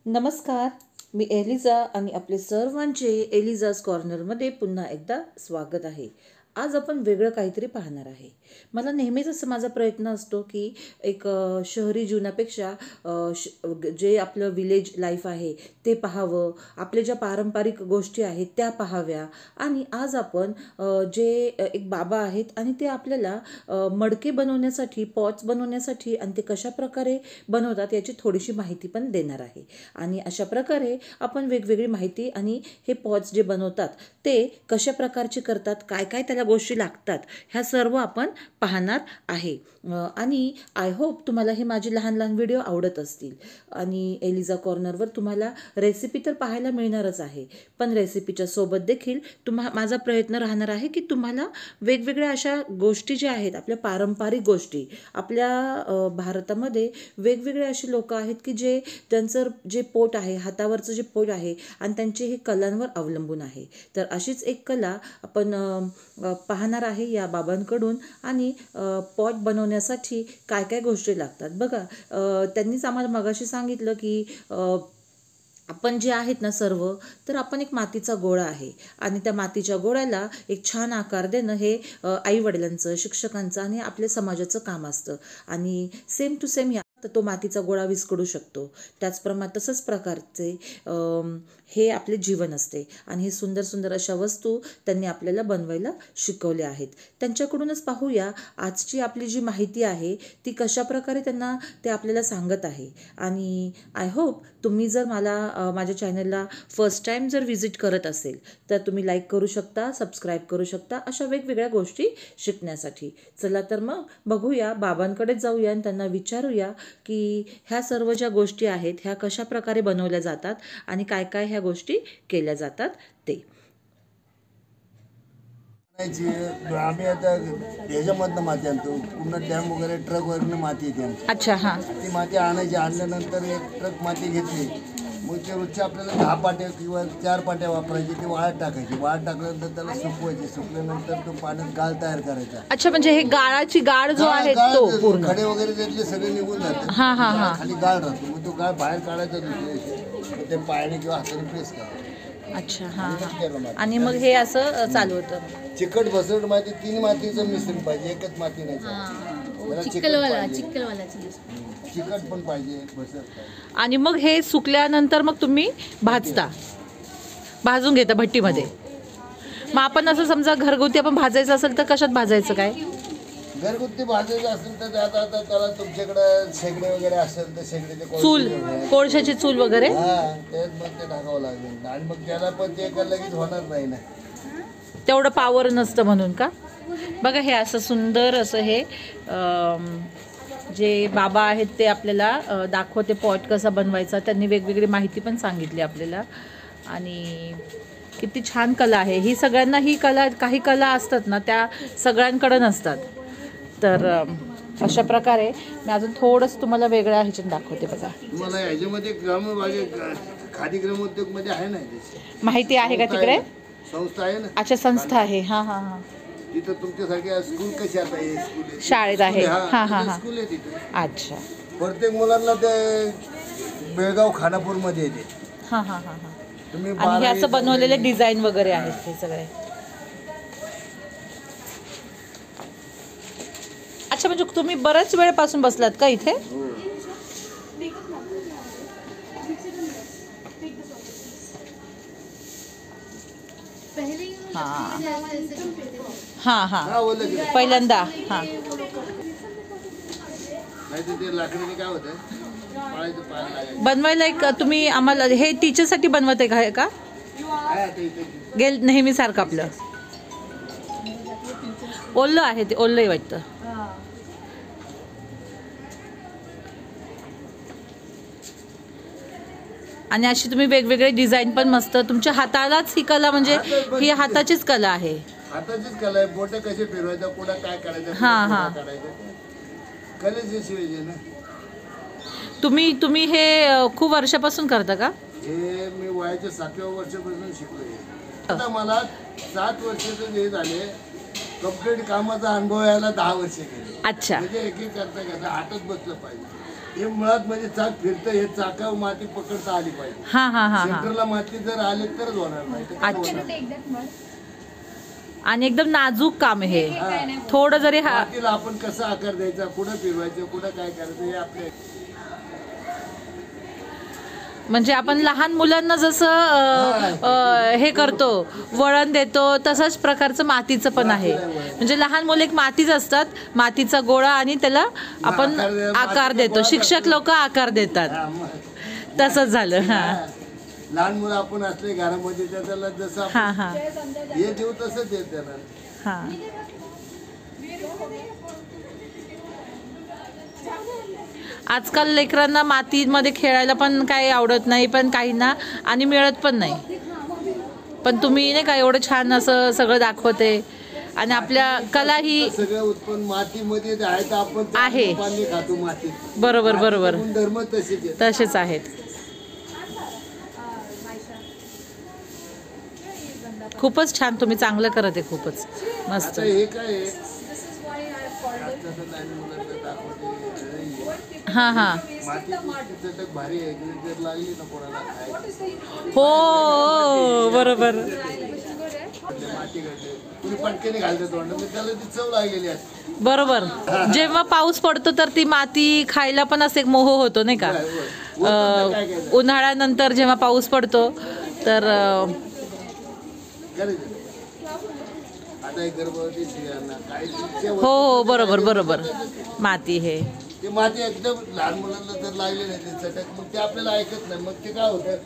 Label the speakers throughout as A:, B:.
A: नमस्कार, मी एलिझा आणि आपले सर्वांचे एलिझाज कॉर्नरमध्ये पुन्हा एकदा स्वागत आहे. आज आपण वेगळं काहीतरी पाहणार आहे. मला नेहमीच असं माझा प्रयत्न असतो की एक शहरी जीवनापेक्षा जे आपलं विलेज लाईफ आहे ते पाहावं, आपल्या ज्या पारंपरिक गोष्टी आहेत त्या पाहाव्या. आणि आज आपण जे एक बाबा आहेत आणि ते आपल्याला मडके बनवण्यासाठी, पॉट्स बनवण्यासाठी आणि ते कशा प्रकारे बनवतात याची थोडीशी माहिती पण देणार आहे. आणि अशा प्रकारे आपण वेगवेगळी माहिती आणि हे पॉट्स जे बनवतात ते कशा प्रकारचे करतात, काय काय त्याला गोष्टी लागतात, ह्या सर्व आपण पाहणार आहे. आणि आय होप तुम्हाला हे माझे लहान लहान व्हिडिओ आवडत असतील. आणि एलिझा कॉर्नरवर तुम्हाला रेसिपी तर पाहायला मिळणारच आहे, पण रेसिपीच्या सोबत देखील माझा प्रयत्न राहणार आहे की तुम्हाला वेगवेगळ्या अशा गोष्टी ज्या आहेत, आपल्या पारंपरिक गोष्टी, आपल्या भारतामध्ये वेगवेगळे असे लोक आहेत की त्यांचं जे पोट आहे, हातावरचं जे पोट आहे आणि त्यांचे हे कलांवर अवलंबून आहे. तर अशीच एक कला आपण पाहणार आहे या बाबांकडून. आणि पॉट बनवण्यासाठी काय काय गोष्टी लागतात बघा. त्यांनीच आम्हाला मगाशी सांगितलं की आपण जे आहेत ना सर्व, तर आपण एक मातीचा गोळा आहे आणि त्या मातीच्या गोळ्याला एक छान आकार देणं हे आईवडिलांचं, शिक्षकांचं आणि आपल्या समाजाचं काम असतं. आणि सेम टू सेम तर तो मातीचा गोळा विस्कळू शकतो. त्याचप्रमाणे तसंच प्रकारचे हे आपले जीवन असते. आणि हे सुंदर सुंदर अशा वस्तू त्यांनी आपल्याला बनवायला शिकवल्या आहेत. त्यांच्याकडूनच पाहूया आजची आपली जी माहिती आहे ती कशा प्रकारे त्यांना ते आपल्याला सांगत आहे. आणि आय होप तुम्ही जर माझ्या चॅनलला फर्स्ट टाईम जर व्हिजिट करत असेल तर तुम्ही लाईक करू शकता, सबस्क्राईब करू शकता, अशा वेगवेगळ्या गोष्टी शिकण्यासाठी. चला तर मग बघूया, बाबांकडेच जाऊया आणि त्यांना विचारूया की ह्या सर्व ज्या गोष्टी आहेत ह्या कशा प्रकारे बनवल्या जातात आणि काय काय ह्या गोष्टी केल्या जातात ते.
B: आम्ही आता ह्याच्यामधनं माती आणतो, पूर्ण डॅम वगैरे ट्रक वगैरे माती येते आमची.
A: अच्छा, हां.
B: ती माती आणायची, आणल्यानंतर एक ट्रक माती घेतली, मग ते रोजच्या आपल्याला 10 पाट्या किंवा 4 पाट्या वापरायची, ती वाळत टाकायची. वाळत टाकल्यानंतर त्याला सुकवायची, सुकल्यानंतर तो पाण्यात गाळ तयार करायचा.
A: अच्छा, म्हणजे हे गाळाची गाळ जो आहे तो पूर्ण
B: खडे वगैरे त्यातले सगळे निघून जातात.
A: हां हां हां.
B: खाली गाळ राहतो, मग तो गाळ बाहेर काढायचा दुसऱ्या दिवशी, ते पायाने किंवा हाताने प्रेस करायचं.
A: अच्छा, हां हां. आणि मग हे असं चालू होतं.
B: चिकट बसवट माती, 3 मातीचं मिश्रण पाहिजे, एकच माती नाही. चिकट पण पाहिजे, बसवट पाहिजे.
A: आणि मग हे सुकल्यानंतर मग तुम्ही भाजून घेता भट्टीमध्ये. मग आपण असं समजा घरगुती आपण भाजायचं असेल तर कशात भाजायचं काय?
B: घरगुती भाजायचं असेल तर आता त्याला तुमच्याकडे शेगडे वगैरे असेल तर शेगडीचे
A: चूल, कोळशाची चूल वगैरे,
B: त्यात मग ते टाकावं लागेल. आणि मग त्याला पण ते लगेच होणार नाही ना,
A: तेवढं पावर नसतं म्हणून का? बघा, हे असं सुंदर असं हे जे बाबा आहेत ते आपल्याला दाखवते पॉट कसा बनवायचा. त्यांनी वेगवेगळी माहिती पण सांगितली आपल्याला. आणि किती छान कला आहे ही. सगळ्यांना ही कला, काही कला असतात ना त्या सगळ्यांकडे नसतात. तर अशा प्रकारे मी अजून थोडंसं तुम्हाला वेगळ्या ह्याच्यात दाखवते. बघा,
B: तुम्हाला ह्याच्यामध्ये खादी ग्रामोद्योगमध्ये आहे ना
A: माहिती आहे का तिकडे?
B: संस्था आहे ना.
A: अच्छा, संस्था आहे. हां हां हां.
B: तिथं तुमच्यासारख्या स्कूल कशी आता आहे, स्कूल
A: शाळेत आहे. हां हां हां.
B: स्कूल आहे तिथे.
A: अच्छा,
B: प्रत्येक मुलांना ते बेळगाव खानापूरमध्ये येते.
A: हां हां हां हां.
B: तुम्ही
A: आणि हे असं बनवलेले डिझाईन वगैरे आहेत हे सगळे. अच्छा, म्हणजे तुम्ही बऱ्याच वेळपासून बसलात का इथे? हां हां हां, पहिल्यांदा. हां, बनवायला एक तुम्ही आम्हाला हे टीचरसाठी बनवत आहे का? नेहमी सारखं आपलं ओल्लं आहे ते, ओल्लंही वाटतं. आणि अशी तुम्ही वेगवेगळे डिझाईन पण मस्त. तुमच्या हातालाच ही कला, म्हणजे ही हाताचीच कला आहे.
B: हाताचीच कला आहे. बोट कसे फिरवायचं, पुढे काय करायचं,
A: हां हां,
B: कलेची शिवायची ना.
A: तुम्ही हे खूप वर्षापासून करता का?
B: हे मी वयाच्या 7व्या वर्षापासून शिकलोय. आता मला 7 वर्षाचं जे झाले, कंप्लीट कामाचा अनुभव यायला 10 वर्ष गेले.
A: अच्छा,
B: म्हणजे एक करता करता हातच बसलं पाहिजे. हे मुळात म्हणजे चाक फिरतं, हे चाकावर माती पकडता आली पाहिजे.
A: हा हा हा हा
B: सेंटरला माती जर आले तरच होणार नाही तर कसं
A: अच्छा.
B: होणार?
A: आणि एकदम नाजूक काम आहे हे. थोडं जरी
B: मातीला आपण कसा आकार द्यायचा, कुठं फिरवायचं, कुठं काय करायचं हे आपल्या
A: म्हणजे आपण लहान मुलांना जसं हे करतो वळण देतो तसंच प्रकारचं मातीचं पण आहे. म्हणजे लहान मुलं एक मातीच असतात, मातीचा गोळा आणि त्याला आपण आकार देतो. शिक्षक लोक आकार देतात तसंच झालं. हा
B: लहान मुलं आपण असले घरामध्ये त्याला जसं
A: हा
B: आपण
A: हा
B: हे देऊ तसंच देत त्याला.
A: हा. आजकाल लेकरांना मातीमध्ये खेळायला पण काही आवडत नाही, पण काहींना आणि मिळत पण नाही. पण तुम्ही नाही का एवढं छान असं सगळं दाखवते आणि आपल्या कला ही
B: सगळं उत्पन्न मातीमध्ये आहे तर आपण
A: आहे.
B: पाणी खातो मातीत.
A: बरोबर बरोबर
B: गुणधर्म तसेच आहेत.
A: तसेच आहेत. खूपच छान, तुम्ही चांगलं करत आहे, खूपच मस्त.
B: आता हे काय आहे आजकाल लहान मुलांना दाखवते
A: हा हा
B: मातीची चटक भारी आहे. जर लागली ना कोणाला खायला
A: हो बरोबर.
B: माती घडते तुम्ही पटकन घालते तोंड मी त्याला ती चव लागलेली असते.
A: बरोबर. जेव्हा पाऊस पडतो तर ती माती खायला पण असं एक मोह होतो नाही का. उन्हाळ्यानंतर जेव्हा पाऊस पडतो तर
B: आता एक गर्भवती स्त्रियांना काही
A: हो हो बरोबर बरोबर. माती हे
B: ते माती एकदम लहान मुलांना जर लागले नाही ते चटक मग ते आपल्याला ऐकत नाही. मग ते काय होतं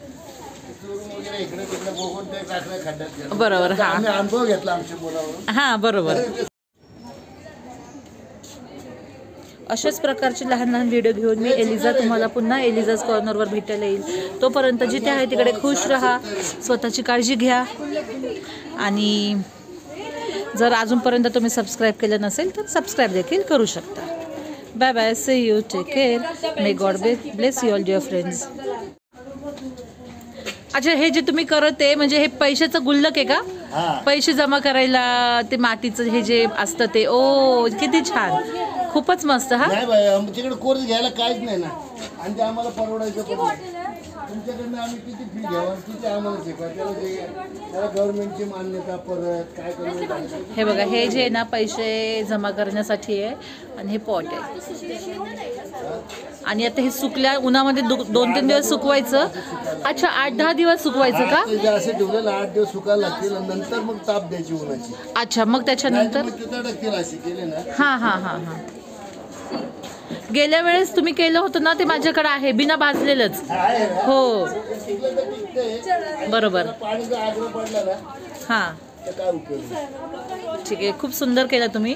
B: चोरून वगैरे इकडे तिकडे बघून ते टाकलं खड्ड्यात गेलं.
A: बरोबर. हा
B: आम्ही अनुभव घेतला आमच्या मुलावरून.
A: हा बरोबर. अशाच प्रकारचे लहान लहान व्हिडिओ घेऊन मी एलिझा तुम्हाला पुन्हा एलिझाज कॉर्नरवर भेटायला येईल. तोपर्यंत जिथे आहे तिकडे खुश राहा, स्वतःची काळजी घ्या आणि जर अजूनपर्यंत तुम्ही सबस्क्राईब केलं नसेल तर सबस्क्राईब देखील करू शकता. Bye bye, see you, take care, may God bless you all dear friends. अच्छा, हे जे तुम्ही करत आहे म्हणजे हे पैशाचं गुल्लक आहे का? पैसे जमा करायला ते मातीचं हे जे असतं ते. ओ किती छान, खूपच मस्त. हा
B: नाही बाई आमच्याकडे कोर्स घ्यायला काहीच नाही ना आणि ते आम्हाला परवडायचं पण नाही. तुमच्याकडनं आम्ही किती फी घ्यावं, किती आम्हाला शिकवा, त्याला गव्हर्नमेंटची मान्यता परत काय करू.
A: हे बघा, हे जे ना पैसे जमा करण्यासाठी आहे आणि हे पॉट आहे. आणि आता हे सुकल्या उन्हामध्ये 2-3 दिवस सुकवायचं. अच्छा, 8-10 दिवस सुकवायचं का?
B: असे ठेवलेलं 8 दिवस सुकायला लागतील नंतर मग ताप द्यायची उन्हाची.
A: अच्छा, मग त्याच्यानंतर
B: असे केले ना.
A: हां हां हां हां. गेल्या वेळेस तुम्ही केलं होतं ना ते माझ्याकडे आहे, बिना भाजलेलंच. हो बरोबर.
B: पाणीचा आग्रह पडला ना
A: हां
B: तर काय उपयोग.
A: ठीक आहे, खूप सुंदर केलं तुम्ही.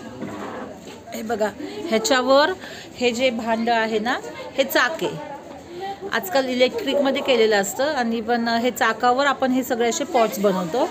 A: हे बघा, ह्याच्यावर हे जे भांडं आहे ना हे चाक आहे. आजकाल इलेक्ट्रिकमध्ये केलेलं असतं आणि पण हे चाकावर आपण हे सगळे असे पॉट्स बनवतो.